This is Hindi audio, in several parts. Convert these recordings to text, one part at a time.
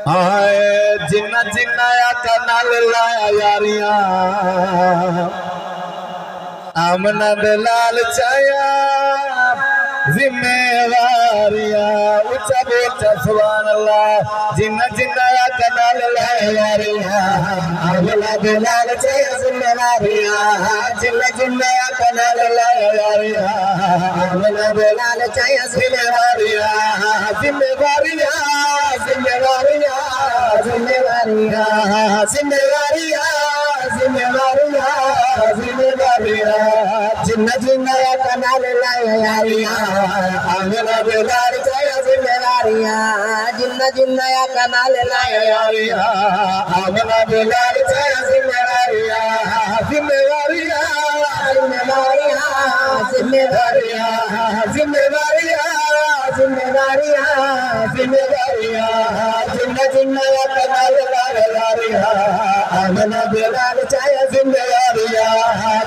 हाय जिन्ना जिन्ना कनाल लाया यारियां आमना दलाल चाया जिम्मेवारियां ऊंचा बोलता सुभान अल्लाह। जिन्ना जिन्ना कनाल लाया यारियां आमना दलाल चाया जिम्मेवारियां जिन्ना जिन्ना कनाल लाया यारियां आमना दलाल चाया जिम्मेवारियां जिम्मेवारियां जिम्मेवारियां जिम्मेवारियां जिम्मेवारियां जिम्मेवारियां जिम्मेवारियां जिन्ना जिन्ना कनाल लाया यारियां आमना दलाल चाया जिम्मेवारियां जिन्ना जिन्ना कनाल लाया यारियां आमना दलाल चाया जिम्मेवारियां जिम्मेवारियां जिम्मेवारियां जिम्मेवारियां जिम्मेवारियां जिम्मेवारियां जिन्ना जिन्ना कनाल लाया यारियां आमना दलाल चाया जिम्मेवारियां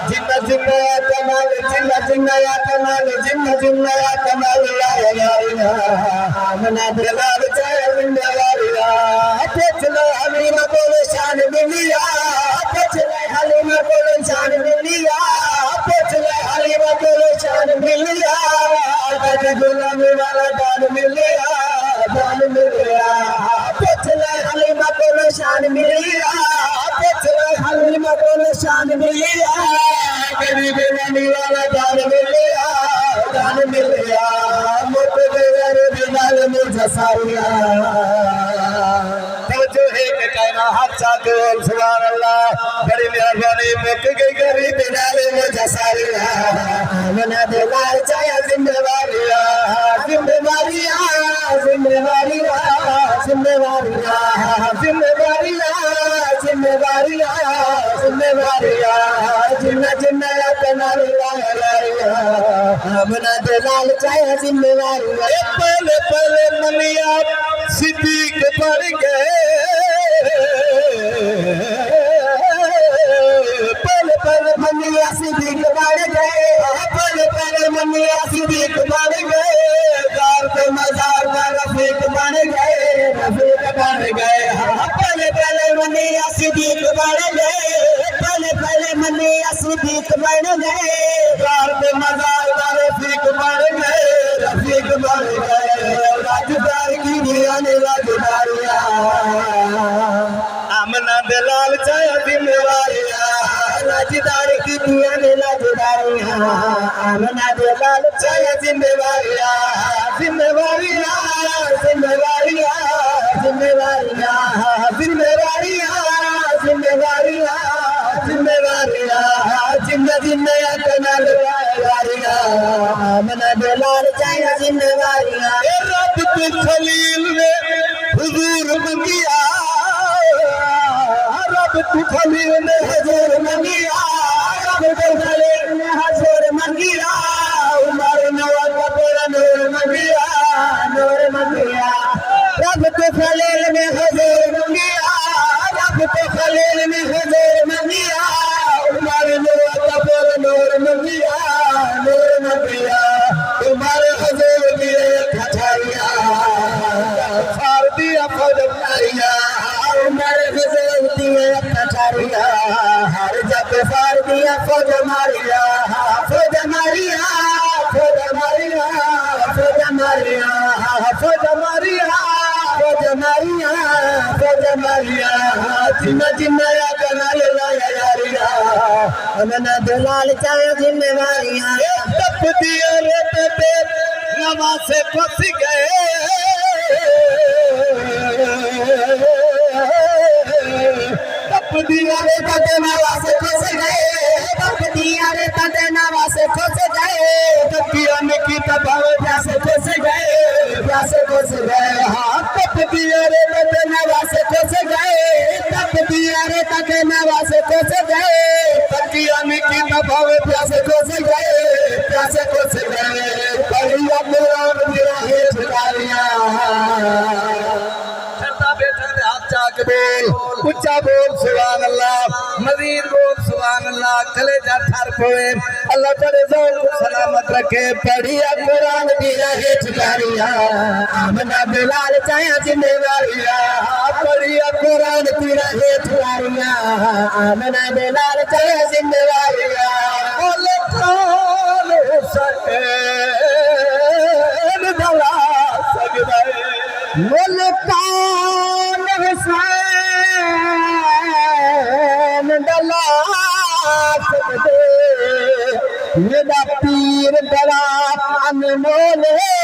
जिन्ना जिन्ना कनाल जिन्ना जिन्ना कनाल जिन्ना जिन्ना कनाल लाया यारियां आमना दलाल चाया जिम्मेवारियां पिछले हलीमा को शान मिलिया पिछले हलीमा को शान मिलिया पिछले हलीमा को शान मिलिया गुलामी वाला दान मिलिया पिछले हलीमा को शान मिलिया पिछले हलीमा को शान मिलिया गुलामी वाला दान मिलिया मुझे बिनाल मुझे सारिया जो है कि कहना हादसा बोल सुभान अल्लाह। बड़ी मेहरबानी मुक गई गरीब बिनाले मुझे सारिया आमना दलाल चाया जिम्मेवारियां जिम्मेवारियां जिम्मेवारियां जिम्मेवारियां जिम्मेवारियां जिम्मेवारियां जिम्मेवारियां जिन्ना जिन्ना कनाल लाया यारियां आमना दलाल चाया जिम्मेवारियां पले पले मनिया सिद्दीक बढ़ गए पल पल मनिया सिद्दीक बढ़ गए पल पल मनिया सिद्दीक बढ़ गए दार के मजार में रफीक बन गए रफीक बन गए पल पल मनिया सिद्दीक बढ़ गए पल पल मनिया सिद्दीक बन गए दार के मजार में रफीक बन गए रफीक बन गए राजदार की नियाने राजदारियां आमना दलाल चाया जिम्मेवारियां राजदार की नियाने राजदारियां आमना दलाल चाया जिम्मेवारियां जिम्मेवारियां जिम्मेवारियां जिम्मेवारियां जिम्मेवारियां जिम्मेवारियां जिम्मेवारियां जिन्ना जिन्ना कनाल यारियां आमना दलाल चाया जिम्मेवारियां रब के खलील ने हुजूर मंगिया रब के खलील ने हुजूर मंगिया रब के खलील ने हुजूर मंगिया उमर नवाज का नूर मंगिया रब के खलील ने हुजूर मंगिया रब के खलील ने हुजूर मंगिया उमर नवाज का नूर मंगिया उमर हुजूर दिए खटाइया फार दिया फौजमारिया उमर हुजूर दिए खटाइया हर जब फार दिया फौजमारिया फौजमारिया फौजमारिया फौजमारिया फौजमारिया फौजमारिया फौजमारिया जिन्ना जिन्ना कनाल लाया यारियां आमना दलाल चाया जिम्मेवारियां तप दिया रेत पे नवा से फंस गए तप दिया रेत पे नवा से फंस गए तप दिया रेत पे नवा से फंस गए तकिया में की तबाव प्यासे फंस गए प्यासे फंस गए हाँ तप दिया रेत पे नवा से फंस गए तप दिया रेत पे नवा से फंस गए तकिया में की तबाव प्यासे फंस गए प्यासे फंस गए बढ़िया कुरान मेरा है ठिकारियां करता बैठा हाथ चाक बोल ऊंचा बोल सुभान अल्लाह, मजीद बोल सुभान अल्लाह। कलेजा ठार पोए, अल्लाह तेरे ज़ौक़ को सलामत रखे। पढ़िया कुरान दी रहे ठिकारिया, आमना बिलाल चाया जिम्मेवारिया। पढ़िया कुरान दी रहे ठिकारिया, आमना बिलाल चाया जिम्मेवारिया। बोले कौन हुसैन दला सगदाए, बोले कौन हुसैन दला सगदे। मेरा पीर बड़ा अनमोल है,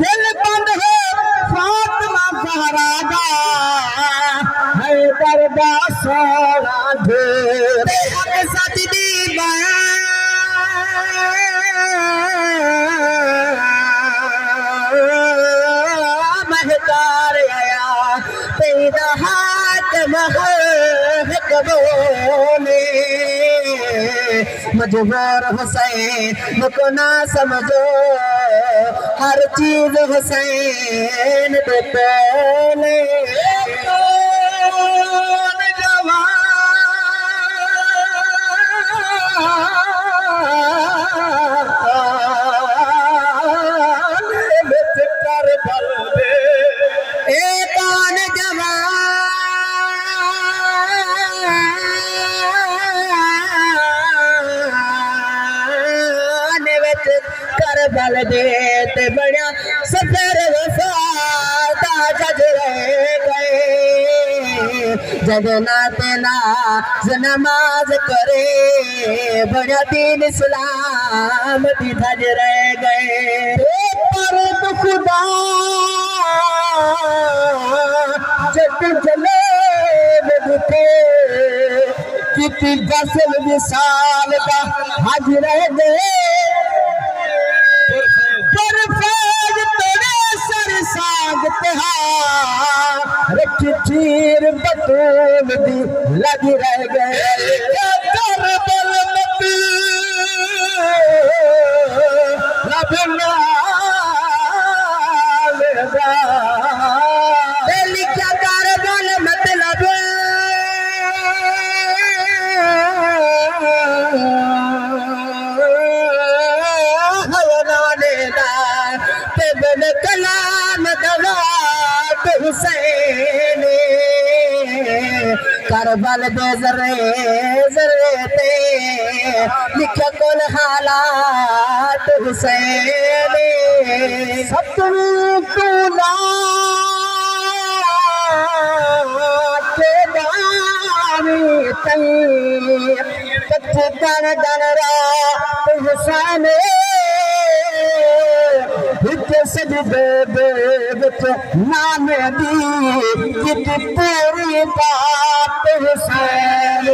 दिल बंद है फातिमा ज़हरा दा, है दरदा सोना ढेर सजदी महकार आया तेरा हाथ महकबोने। मजबूर हुसैन को ना समझो, हर चीज हुसैन दे तोले। करबल देते बड़ा सफर वफादा जज रह गए। जगना तेना नमाज करे, बड़ा दीन इस्लाम भी धज रह गए। पर तो खुदा जब जले बुते, कितनी गसल विशाल का हज रह गए। चीर बतूल दी लगी रह गए। करबल मत लबना लिखा, करबल मतलब कलाम दवा हुसैन। करबल दे जरे जरे ते लिखा कुल हालात हुसैन। सतवी तुला के दानी तई, कच्चे दन दन रात हुसैन। सजदे विच नाम दी कित पूरी बात हुसैन।